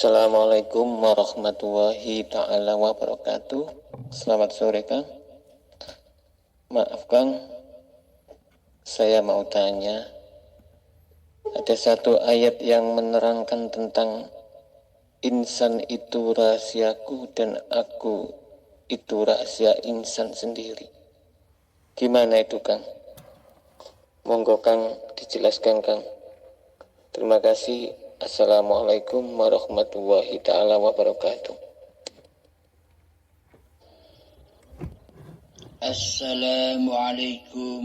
Assalamualaikum warahmatullahi ta'ala wabarakatuh. Selamat sore Kang. Maaf Kang, saya mau tanya. Ada satu ayat yang menerangkan tentang insan itu rahasiaku dan aku itu rahasia insan sendiri. Gimana itu Kang? Monggo Kang dijelaskan Kang. Terima kasih. Assalamualaikum warahmatullahi ta'ala wabarakatuh. Assalamualaikum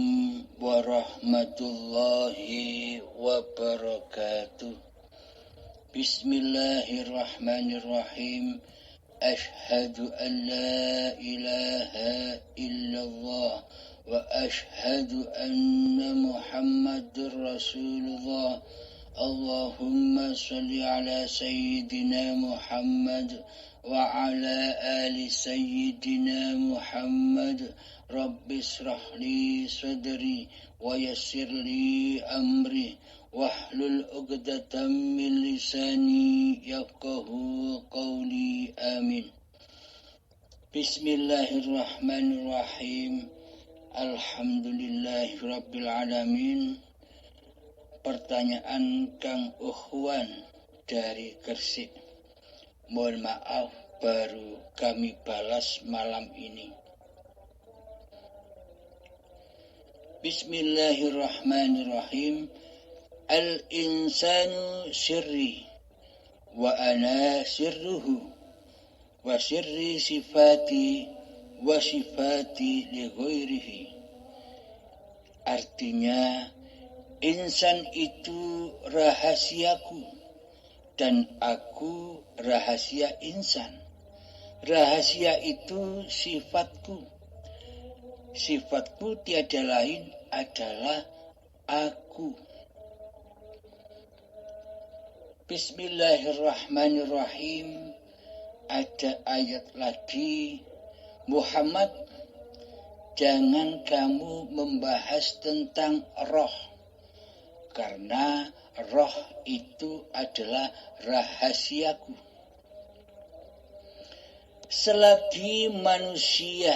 warahmatullahi wabarakatuh. Bismillahirrahmanirrahim. Ashhadu an la ilaha illallah wa ashhadu anna Muhammadur Rasulullah. Allahumma salli ala sayyidina Muhammad wa ala ali sayyidina Muhammad. Rabbi israh li sadri wa yassir li amri wahlul 'uqdatam min lisani yafqahu qawli. Amin. Bismillahirrahmanirrahim. Alhamdulillahi rabbil alamin. Pertanyaan Kang Uhwan dari Gresik. Mohon maaf baru kami balas malam ini. Bismillahirrahmanirrahim. Al-insanu sirri wa ana sirruhu wa sirri sifati wa sifati li ghairihi. Artinya, insan itu rahasiaku dan aku rahasia insan. Rahasia itu sifatku. Sifatku tiada lain adalah aku. Bismillahirrahmanirrahim. Ada ayat lagi. Muhammad, jangan kamu membahas tentang roh. Karena roh itu adalah rahasiaku. Selagi manusia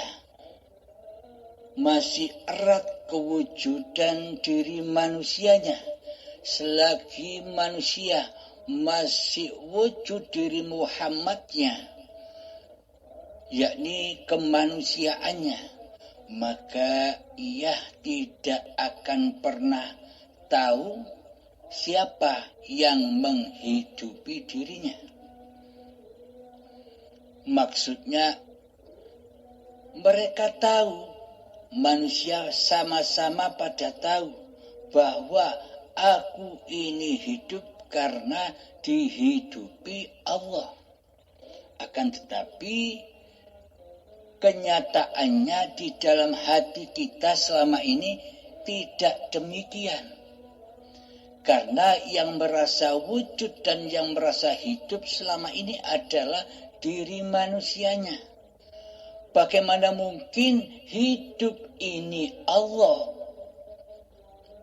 masih erat kewujudan diri manusianya, selagi manusia masih wujud diri Muhammadnya, yakni kemanusiaannya, maka ia tidak akan pernah tahu siapa yang menghidupi dirinya. Maksudnya, mereka tahu, manusia sama-sama pada tahu bahwa aku ini hidup karena dihidupi Allah. Akan tetapi, kenyataannya di dalam hati kita selama ini tidak demikian. Karena yang merasa wujud dan yang merasa hidup selama ini adalah diri manusianya. Bagaimana mungkin hidup ini Allah?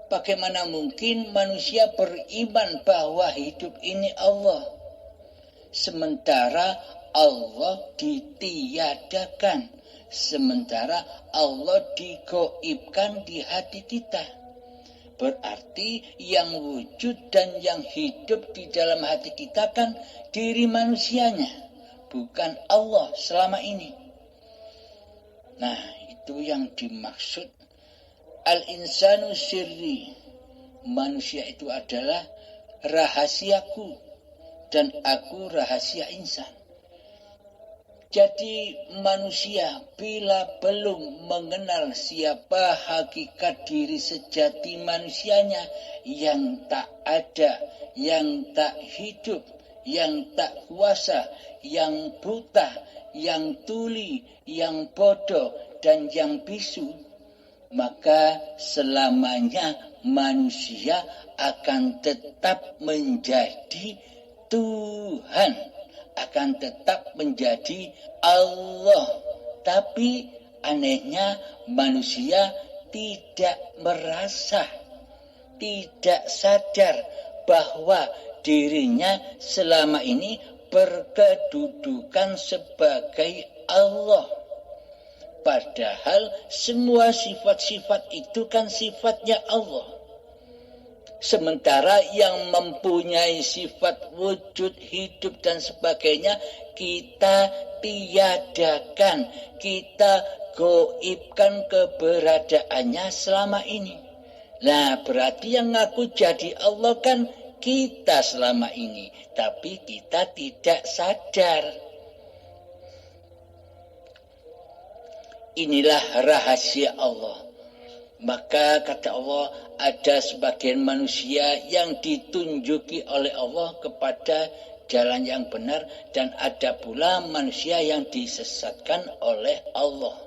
Bagaimana mungkin manusia beriman bahwa hidup ini Allah? Sementara Allah ditiadakan. Sementara Allah digaibkan di hati kita. Berarti yang wujud dan yang hidup di dalam hati kita kan diri manusianya, bukan Allah selama ini. Nah, itu yang dimaksud al-insanu sirri. Manusia itu adalah rahasiaku dan aku rahasia insan. Jadi manusia bila belum mengenal siapa hakikat diri sejati manusianya yang tak ada, yang tak hidup, yang tak kuasa, yang buta, yang tuli, yang bodoh, dan yang bisu, maka selamanya manusia akan tetap menjadi Tuhan. Akan tetap menjadi Allah. Tapi anehnya manusia tidak merasa, tidak sadar bahwa dirinya selama ini berkedudukan sebagai Allah. Padahal semua sifat-sifat itu kan sifatnya Allah. Sementara yang mempunyai sifat wujud, hidup dan sebagainya kita tiadakan, kita goibkan keberadaannya selama ini. Nah, berarti yang ngaku jadi Allah kan kita selama ini, tapi kita tidak sadar. Inilah rahasia Allah. Maka kata Allah, ada sebagian manusia yang ditunjuki oleh Allah kepada jalan yang benar, dan ada pula manusia yang disesatkan oleh Allah.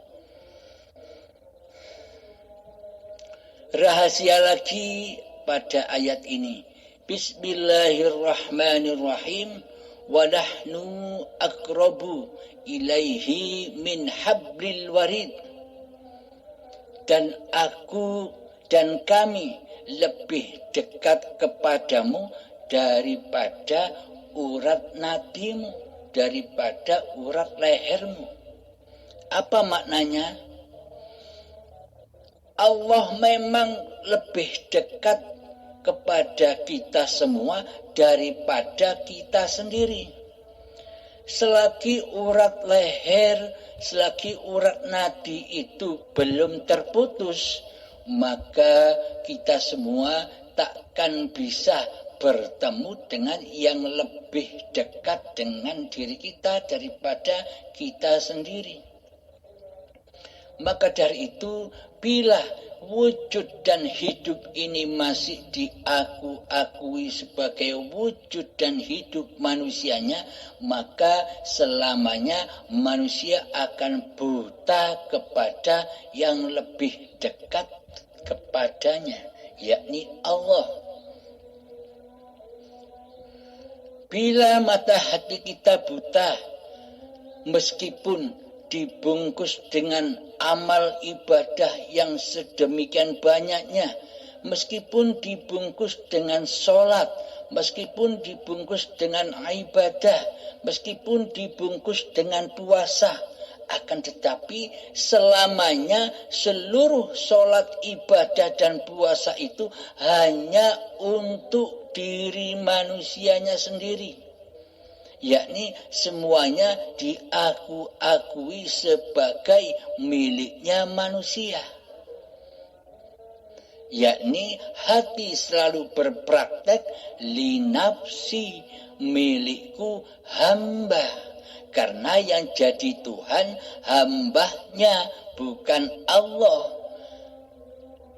Rahasia lagi pada ayat ini. Bismillahirrahmanirrahim. Wa nahnu aqrabu ilaihi min hablil warid. Dan aku dan kami lebih dekat kepadamu daripada urat nadimu, daripada urat lehermu. Apa maknanya? Allah memang lebih dekat kepada kita semua daripada kita sendiri. Selagi urat leher, selagi urat nadi itu belum terputus, maka kita semua takkan bisa bertemu dengan yang lebih dekat dengan diri kita daripada kita sendiri. Maka dari itu, bila wujud dan hidup ini masih diakui sebagai wujud dan hidup manusianya, maka selamanya manusia akan buta kepada yang lebih dekat kepadanya, yakni Allah. Bila mata hati kita buta, meskipun dibungkus dengan amal ibadah yang sedemikian banyaknya, meskipun dibungkus dengan sholat, meskipun dibungkus dengan ibadah, meskipun dibungkus dengan puasa, akan tetapi selamanya seluruh sholat, ibadah dan puasa itu hanya untuk diri manusianya sendiri, yakni semuanya diakui sebagai miliknya manusia. Yakni hati selalu berpraktek linafsi, milikku hamba. Karena yang jadi Tuhan hambanya, bukan Allah.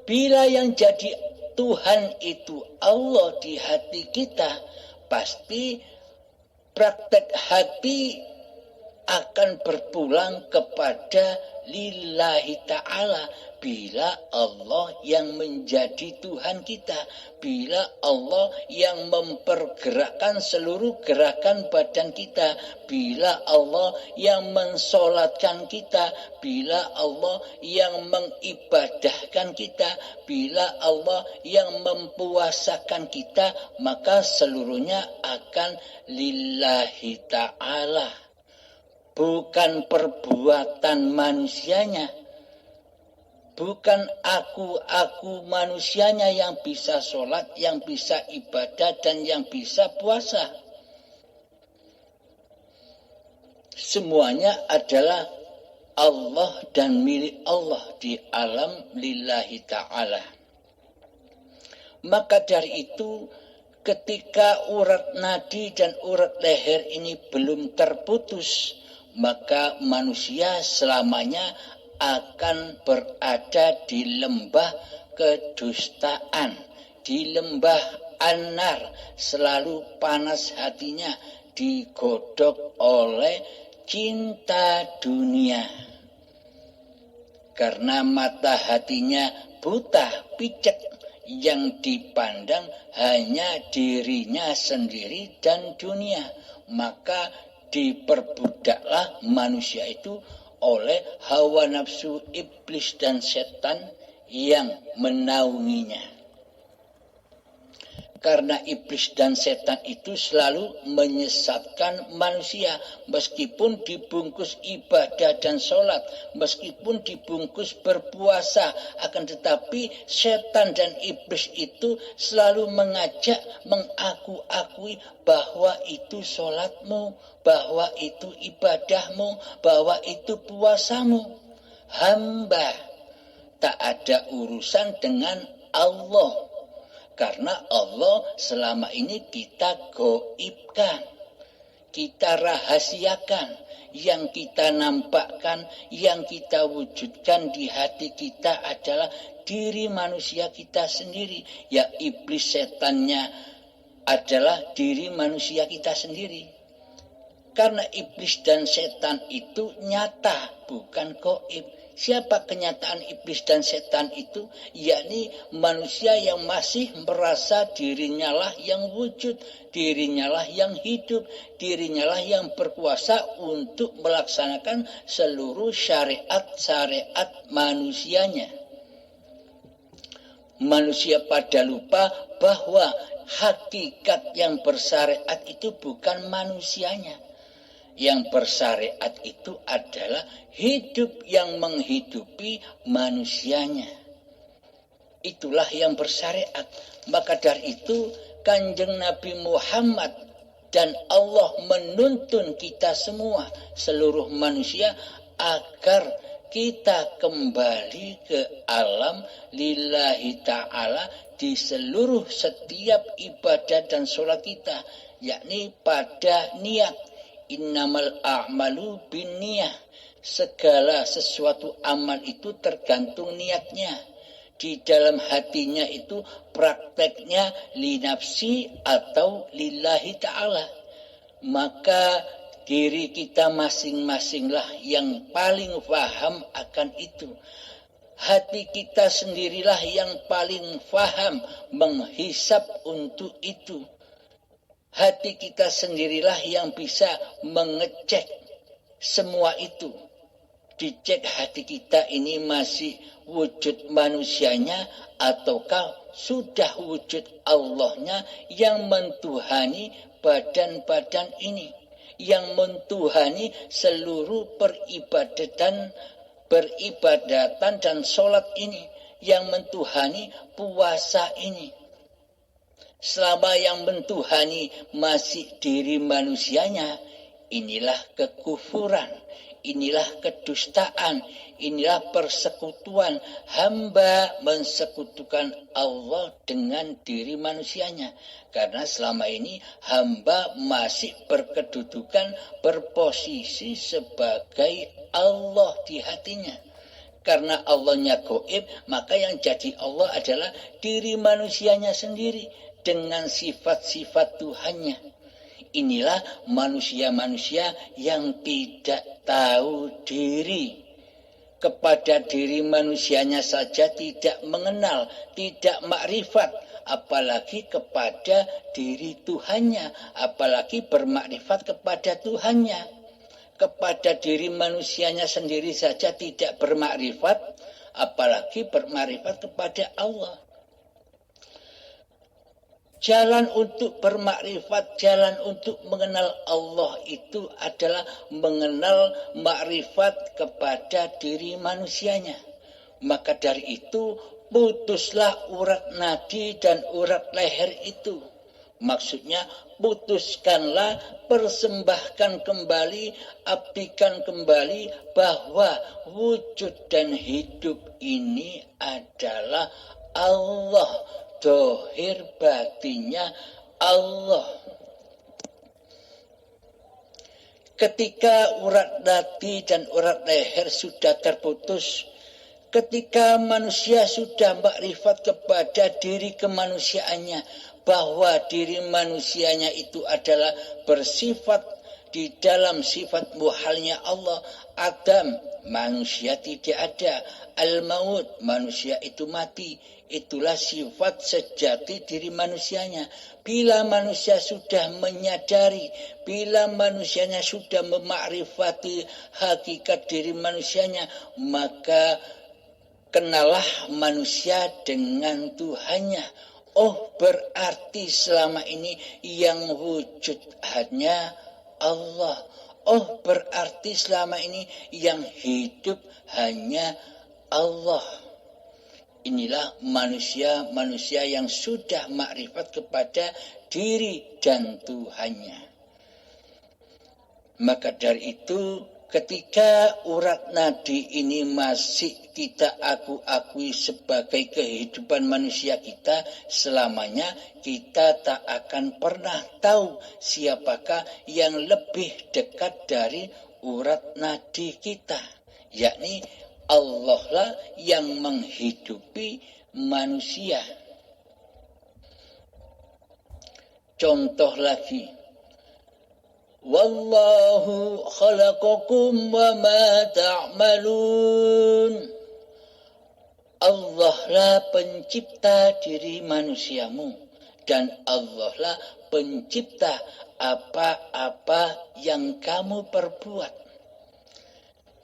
Bila yang jadi Tuhan itu Allah di hati kita, pasti praktek hati akan berpulang kepada lillahi ta'ala. Bila Allah yang menjadi Tuhan kita, bila Allah yang mempergerakkan seluruh gerakan badan kita, bila Allah yang mensolatkan kita, bila Allah yang mengibadahkan kita, bila Allah yang mempuasakan kita, maka seluruhnya akan lillahi ta'ala. Bukan perbuatan manusianya, bukan aku manusianya yang bisa sholat, yang bisa ibadah, dan yang bisa puasa. Semuanya adalah Allah dan milik Allah di alam lillahi ta'ala. Maka dari itu, ketika urat nadi dan urat leher ini belum terputus, maka manusia selamanya akan berada di lembah kedustaan, di lembah anar, selalu panas hatinya, digodok oleh cinta dunia. Karena mata hatinya buta, picek, yang dipandang hanya dirinya sendiri dan dunia, maka diperbudaklah manusia itu oleh hawa nafsu iblis dan setan yang menaunginya. Karena iblis dan setan itu selalu menyesatkan manusia. Meskipun dibungkus ibadah dan sholat, meskipun dibungkus berpuasa, akan tetapi setan dan iblis itu selalu mengajak, mengaku-akui bahwa itu sholatmu, bahwa itu ibadahmu, bahwa itu puasamu. Hamba tak ada urusan dengan Allah. Karena Allah selama ini kita goibkan, kita rahasiakan. Yang kita nampakkan, yang kita wujudkan di hati kita adalah diri manusia kita sendiri. Ya, iblis setannya adalah diri manusia kita sendiri. Karena iblis dan setan itu nyata, bukan goib. Siapa kenyataan iblis dan setan itu? Yakni manusia yang masih merasa dirinya lah yang wujud, dirinya lah yang hidup, dirinya lah yang berkuasa untuk melaksanakan seluruh syariat-syariat manusianya. Manusia pada lupa bahwa hakikat yang bersyariat itu bukan manusianya. Yang bersyariat itu adalah hidup yang menghidupi manusianya. Itulah yang bersyariat. Maka dari itu Kanjeng Nabi Muhammad dan Allah menuntun kita semua, seluruh manusia, agar kita kembali ke alam lillahi ta'ala di seluruh setiap ibadah dan sholat kita, yakni pada niat. Innamal a'malu binniyah. Segala sesuatu amal itu tergantung niatnya. Di dalam hatinya itu prakteknya li nafsi atau lillahi ta'ala. Maka diri kita masing-masinglah yang paling paham akan itu. Hati kita sendirilah yang paling paham menghisap untuk itu. Hati kita sendirilah yang bisa mengecek semua itu. Dicek hati kita ini masih wujud manusianya ataukah sudah wujud Allahnya yang mentuhani badan-badan ini, yang mentuhani seluruh peribadatan dan sholat ini, yang mentuhani puasa ini. Selama yang mentuhani masih diri manusianya, inilah kekufuran, inilah kedustaan, inilah persekutuan. Hamba mensekutukan Allah dengan diri manusianya. Karena selama ini hamba masih berkedudukan, berposisi sebagai Allah di hatinya. Karena Allahnya gaib, maka yang jadi Allah adalah diri manusianya sendiri dengan sifat-sifat Tuhannya. Inilah manusia-manusia yang tidak tahu diri. Kepada diri manusianya saja tidak mengenal, tidak makrifat, apalagi kepada diri Tuhannya, apalagi bermakrifat kepada Tuhannya. Kepada diri manusianya sendiri saja tidak bermakrifat, apalagi bermakrifat kepada Allah. Jalan untuk bermakrifat, jalan untuk mengenal Allah itu adalah mengenal makrifat kepada diri manusianya. Maka dari itu, putuslah urat nadi dan urat leher itu. Maksudnya, putuskanlah, persembahkan kembali, abdikan kembali bahwa wujud dan hidup ini adalah Allah. Dohir batinnya Allah. Ketika urat nadi dan urat leher sudah terputus, ketika manusia sudah makrifat kepada diri kemanusiaannya, bahwa diri manusianya itu adalah bersifat di dalam sifat muhalnya Allah. Adam, manusia tidak ada. Al-maut, manusia itu mati. Itulah sifat sejati diri manusianya. Bila manusia sudah menyadari, bila manusianya sudah memakrifati hakikat diri manusianya, maka kenalah manusia dengan Tuhannya. Oh, berarti selama ini yang wujud hanya Allah. Oh, berarti selama ini yang hidup hanya Allah. Inilah manusia yang sudah makrifat kepada diri dan Tuhannya. Maka dari itu, ketika urat nadi ini masih kita akui sebagai kehidupan manusia kita, selamanya kita tak akan pernah tahu siapakah yang lebih dekat dari urat nadi kita, yakni Allah lah yang menghidupi manusia. Contoh lagi, wallahu khalaqakum wa ma ta'malun. Allah lah pencipta diri manusiamu dan Allah lah pencipta apa-apa yang kamu perbuat.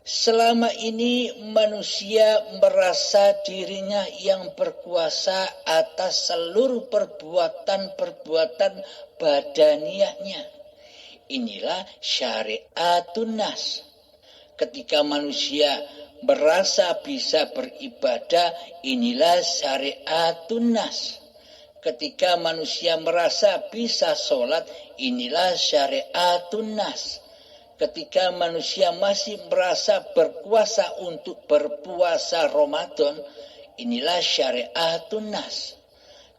Selama ini manusia merasa dirinya yang berkuasa atas seluruh perbuatan-perbuatan badaniahnya. Inilah syariatun nas. Ketika manusia merasa bisa beribadah, inilah syariatun nas. Ketika manusia merasa bisa sholat, inilah syariatun nas. Ketika manusia masih merasa berkuasa untuk berpuasa Ramadan, inilah syariatun nas.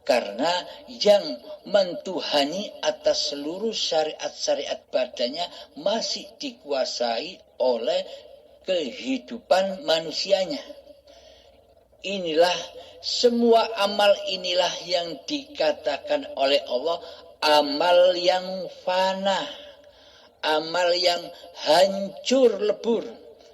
Karena yang mentuhani atas seluruh syariat-syariat badannya masih dikuasai oleh kehidupan manusianya. Inilah semua amal inilah yang dikatakan oleh Allah amal yang fana, amal yang hancur lebur.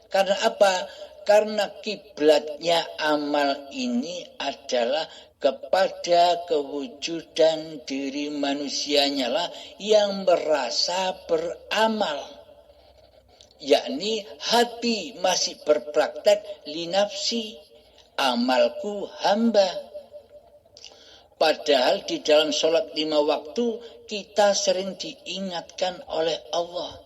Karena apa? Karena kiblatnya amal ini adalah kepada kewujudan diri manusianya lah yang merasa beramal. Yakni hati masih berpraktek linafsi, amalku hamba. Padahal di dalam sholat 5 waktu kita sering diingatkan oleh Allah.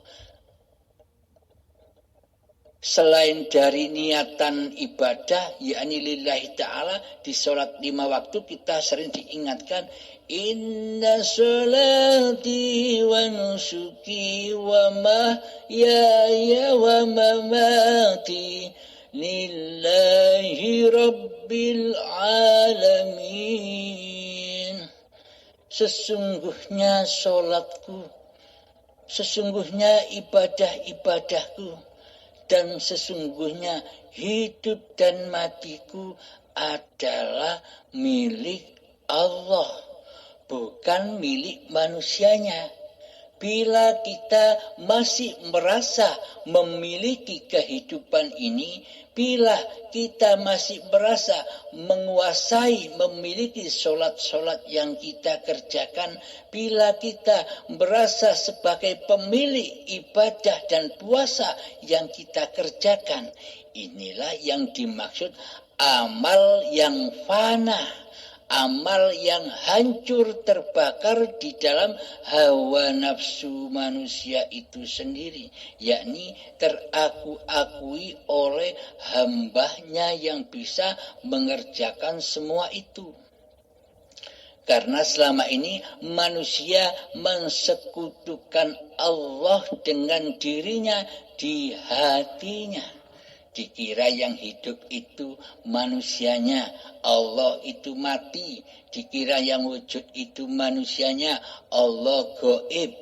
Selain dari niatan ibadah, yakni lillahi ta'ala, di sholat 5 waktu kita sering diingatkan, inna sholati wa nusuki wa mahyaya wa mamati lillahi rabbil alamin. Sesungguhnya sholatku, sesungguhnya ibadah-ibadahku, dan sesungguhnya hidup dan matiku adalah milik Allah, bukan milik manusianya. Bila kita masih merasa memiliki kehidupan ini, bila kita masih merasa menguasai, memiliki sholat-sholat yang kita kerjakan, bila kita merasa sebagai pemilik ibadah dan puasa yang kita kerjakan, inilah yang dimaksud amal yang fana. Amal yang hancur terbakar di dalam hawa nafsu manusia itu sendiri, yakni terakui oleh hambanya yang bisa mengerjakan semua itu. Karena selama ini manusia mensekutukan Allah dengan dirinya di hatinya. Dikira yang hidup itu manusianya, Allah itu mati. Dikira yang wujud itu manusianya, Allah gaib.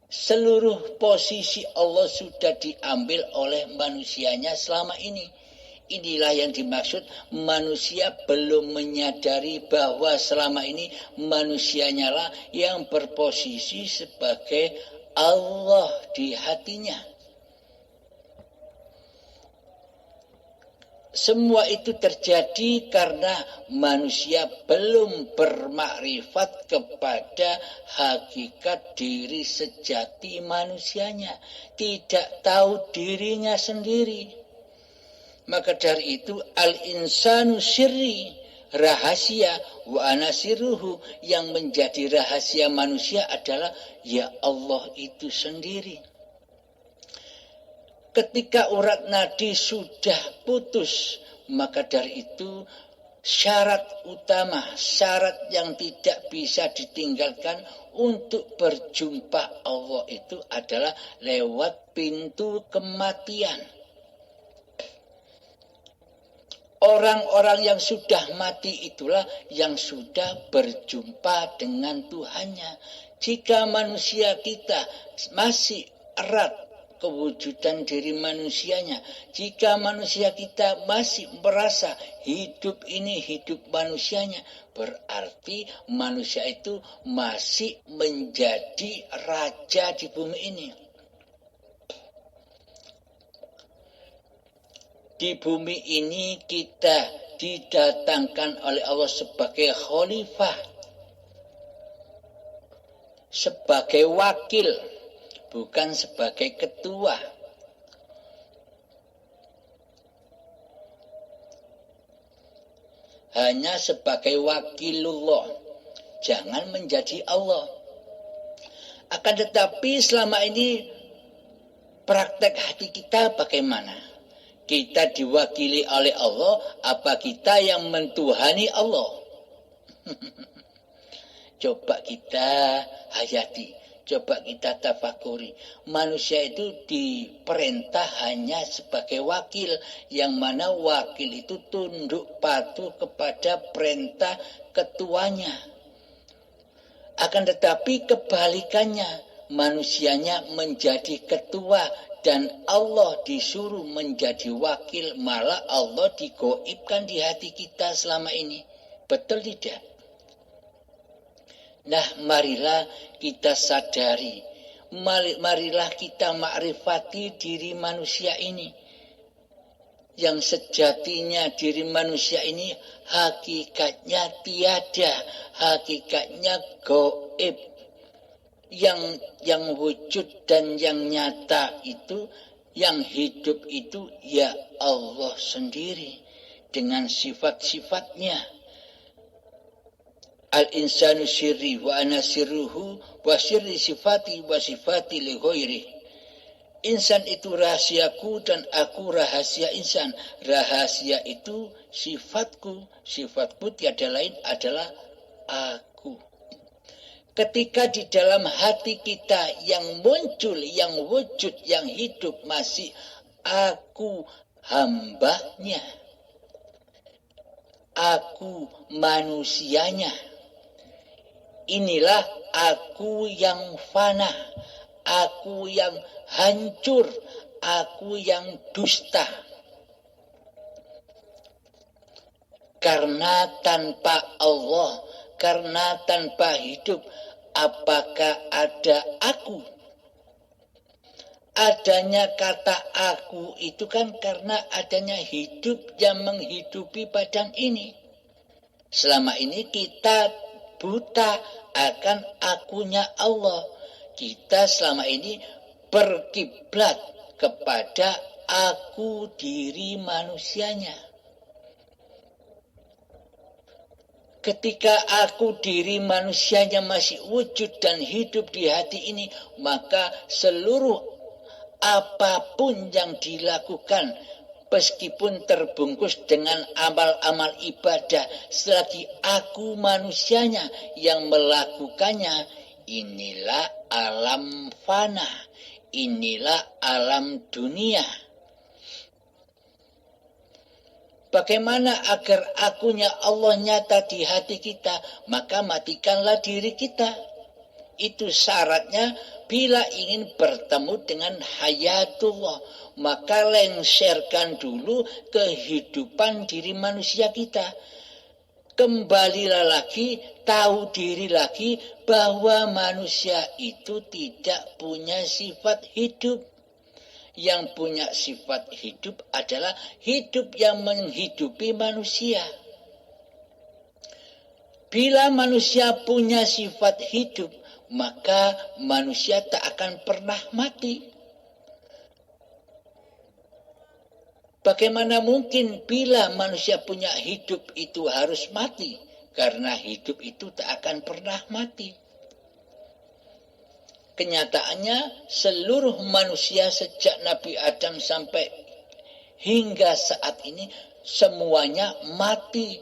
Seluruh posisi Allah sudah diambil oleh manusianya selama ini. Inilah yang dimaksud manusia belum menyadari bahwa selama ini manusianya lah yang berposisi sebagai Allah di hatinya. Semua itu terjadi karena manusia belum bermakrifat kepada hakikat diri sejati manusianya. Tidak tahu dirinya sendiri. Maka dari itu al-insanu syirri, rahasia, wa anasiruhu, yang menjadi rahasia manusia adalah ya Allah itu sendiri. Ketika urat nadi sudah putus, maka dari itu syarat utama, syarat yang tidak bisa ditinggalkan untuk berjumpa Allah itu adalah lewat pintu kematian. Orang-orang yang sudah mati itulah yang sudah berjumpa dengan Tuhannya. Jika manusia kita masih erat kewujudan diri manusianya, jika manusia kita masih merasa hidup ini hidup manusianya, berarti manusia itu masih menjadi raja di bumi ini. Di bumi ini kita didatangkan oleh Allah sebagai khalifah, sebagai wakil, bukan sebagai ketua. Hanya sebagai wakilullah, jangan menjadi Allah. Akan tetapi selama ini praktek hati kita bagaimana? Kita diwakili oleh Allah, apa kita yang mentuhani Allah? Coba kita hayati, coba kita tafakuri. Manusia itu diperintah hanya sebagai wakil, yang mana wakil itu tunduk patuh kepada perintah ketuanya. Akan tetapi kebalikannya, manusianya menjadi ketua dan Allah disuruh menjadi wakil, malah Allah digoibkan di hati kita selama ini. Betul tidak? Nah, marilah kita sadari, marilah kita makrifati diri manusia ini. Yang sejatinya diri manusia ini hakikatnya tiada, hakikatnya goib. Yang wujud dan yang nyata itu, yang hidup itu ya Allah sendiri dengan sifat-sifatnya. Al-insanu sirri wa ana sirruhu wa sirri sifati wa sifati li ghairi. Insan itu rahasiaku dan aku rahasia insan. Rahasia itu sifatku, sifatku tiada lain adalah aku. Ketika di dalam hati kita yang muncul, yang wujud, yang hidup masih aku hambanya, aku manusianya, inilah aku yang fana, aku yang hancur, aku yang dusta. Karena tanpa Allah, karena tanpa hidup, apakah ada aku? Adanya kata aku itu kan karena adanya hidup yang menghidupi badan ini. Selama ini kita buta akan akunya Allah. Kita selama ini berkiblat kepada aku diri manusianya. Ketika aku diri manusianya masih wujud dan hidup di hati ini, maka seluruh apapun yang dilakukan, meskipun terbungkus dengan amal-amal ibadah, selagi aku manusianya yang melakukannya, inilah alam fana, inilah alam dunia. Bagaimana agar akunya Allah nyata di hati kita? Maka matikanlah diri kita. Itu syaratnya bila ingin bertemu dengan hayatullah. Maka lengserkan dulu kehidupan diri manusia kita. Kembalilah lagi, tahu diri lagi bahwa manusia itu tidak punya sifat hidup. Yang punya sifat hidup adalah hidup yang menghidupi manusia. Bila manusia punya sifat hidup, maka manusia tak akan pernah mati. Bagaimana mungkin bila manusia punya hidup itu harus mati? Karena hidup itu tak akan pernah mati. Kenyataannya seluruh manusia sejak Nabi Adam sampai hingga saat ini semuanya mati.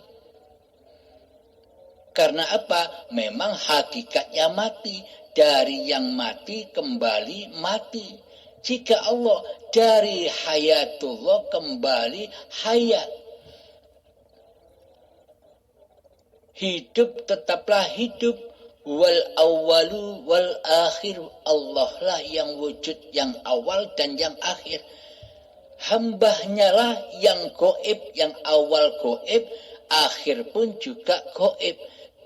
Karena apa? Memang hakikatnya mati. Dari yang mati kembali mati. Jika Allah dari hayatullah kembali hayat. Hidup tetaplah hidup. Wal awalu wal akhir. Allah lah yang wujud yang awal dan yang akhir. Hambanya lah yang goib, yang awal goib, akhir pun juga goib.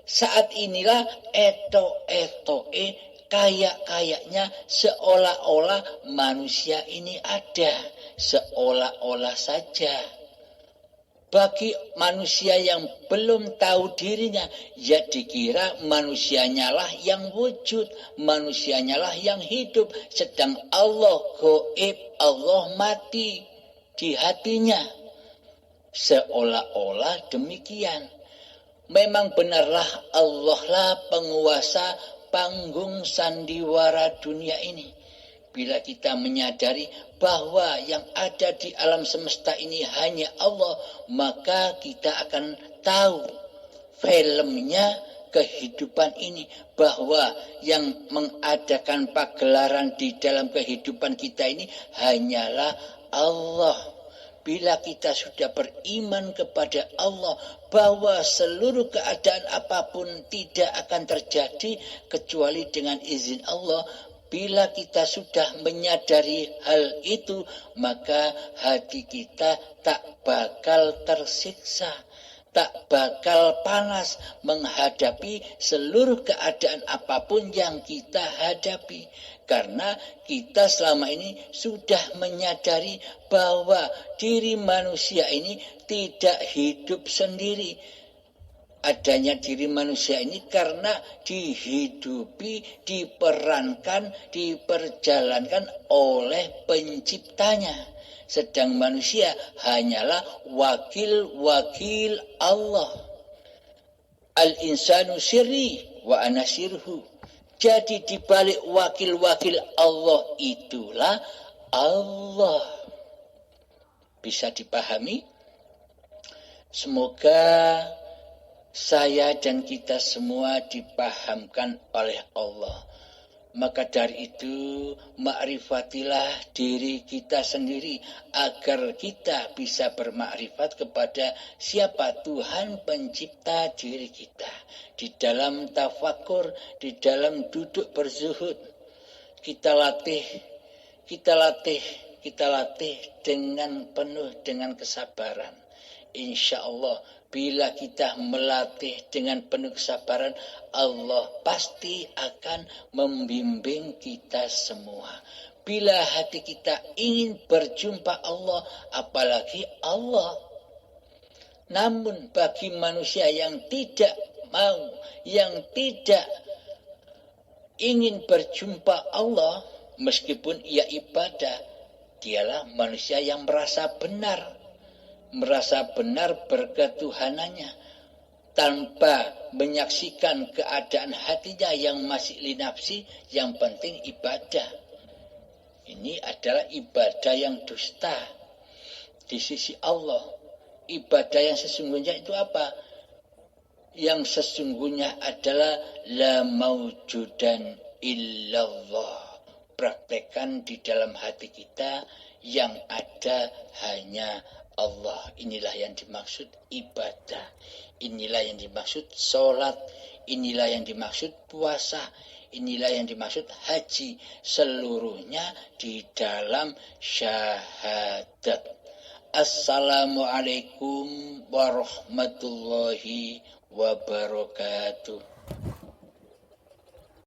Saat inilah kayak-kayaknya seolah-olah manusia ini ada. Seolah-olah saja. Bagi manusia yang belum tahu dirinya, ya dikira manusianya lah yang wujud, manusianya lah yang hidup. Sedang Allah goib, Allah mati di hatinya. Seolah-olah demikian. Memang benarlah Allah lah penguasa panggung sandiwara dunia ini. Bila kita menyadari bahwa yang ada di alam semesta ini hanya Allah, maka kita akan tahu filmnya kehidupan ini. Bahwa yang mengadakan pagelaran di dalam kehidupan kita ini hanyalah Allah. Bila kita sudah beriman kepada Allah bahwa seluruh keadaan apapun tidak akan terjadi kecuali dengan izin Allah. Bila kita sudah menyadari hal itu, maka hati kita tak bakal tersiksa, tak bakal panas menghadapi seluruh keadaan apapun yang kita hadapi. Karena kita selama ini sudah menyadari bahwa diri manusia ini tidak hidup sendiri. Adanya diri manusia ini karena dihidupi, diperankan, diperjalankan oleh penciptanya. Sedang manusia hanyalah wakil-wakil Allah. Al-insanu sirri wa ana sirhu. Jadi dibalik wakil-wakil Allah itulah Allah. Bisa dipahami? Semoga saya dan kita semua dipahamkan oleh Allah. Maka dari itu, makrifatilah diri kita sendiri agar kita bisa bermakrifat kepada siapa Tuhan pencipta diri kita. Di dalam tafakur, di dalam duduk berzuhud, kita latih dengan penuh dengan kesabaran. Insya Allah, bila kita melatih dengan penuh kesabaran, Allah pasti akan membimbing kita semua. Bila hati kita ingin berjumpa Allah, apalagi Allah. Namun bagi manusia yang tidak mau, yang tidak ingin berjumpa Allah, meskipun ia ibadah, dialah manusia yang merasa benar berketuhanannya tanpa menyaksikan keadaan hatinya yang masih linapsi. Yang penting ibadah. Ini adalah ibadah yang dusta di sisi Allah. Ibadah yang sesungguhnya itu apa? Yang sesungguhnya adalah la maujudan illallah. Praktekkan di dalam hati kita, yang ada hanya Allah. Inilah yang dimaksud ibadah. Inilah yang dimaksud sholat. Inilah yang dimaksud puasa. Inilah yang dimaksud haji. Seluruhnya di dalam syahadat. Assalamualaikum warahmatullahi wabarakatuh.